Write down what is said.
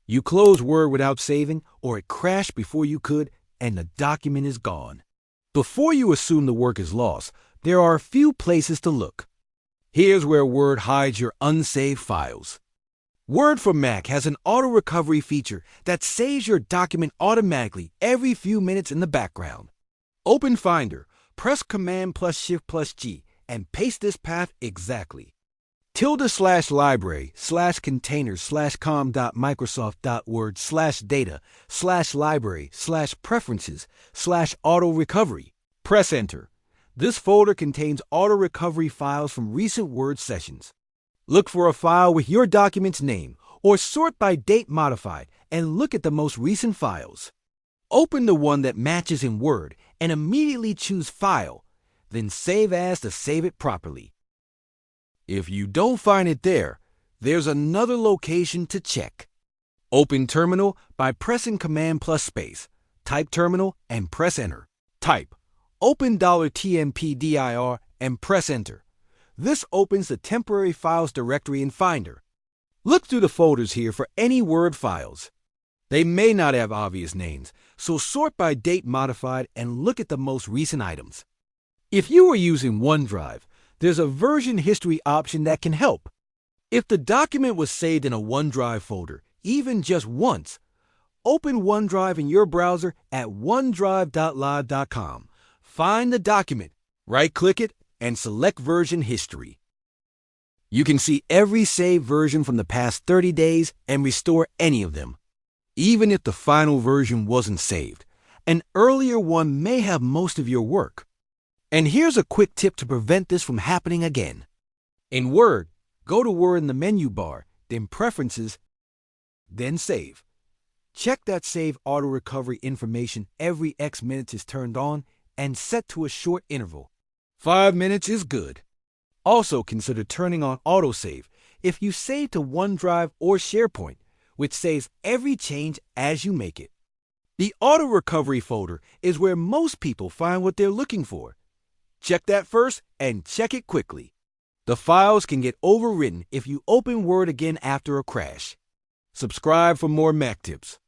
You close Word without saving, or it crashed before you could, and the document is gone. Before you assume the work is lost, there are a few places to look. Here's where Word hides your unsaved files. Word for Mac has an AutoRecovery feature that saves your document automatically every few minutes in the background. Open Finder, press Command plus Shift plus G, and paste this path exactly. ~/library/containers/com.microsoft.word/data/library/preferences/AutoRecovery. Press Enter. This folder contains AutoRecovery files from recent Word sessions. Look for a file with your document's name, or sort by date modified, and look at the most recent files. Open the one that matches in Word and immediately choose File, then Save As to save it properly. If you don't find it there, there's another location to check. Open Terminal by pressing Command plus Space. Type Terminal and press Enter. Type Open $TMPDIR and press Enter. This opens the temporary files directory in Finder. Look through the folders here for any Word files. They may not have obvious names, so sort by date modified and look at the most recent items. If you are using OneDrive, there's a version history option that can help. If the document was saved in a OneDrive folder, even just once, open OneDrive in your browser at onedrive.live.com. Find the document, right-click it, and select Version History. You can see every saved version from the past 30 days and restore any of them. Even if the final version wasn't saved, an earlier one may have most of your work. And here's a quick tip to prevent this from happening again. In Word, go to Word in the menu bar, then Preferences, then Save. Check that Save AutoRecovery information every X minutes is turned on and set to a short interval. 5 minutes is good. Also consider turning on AutoSave if you save to OneDrive or SharePoint, which saves every change as you make it. The AutoRecovery folder is where most people find what they're looking for. Check that first and check it quickly. The files can get overwritten if you open Word again after a crash. Subscribe for more Mac tips.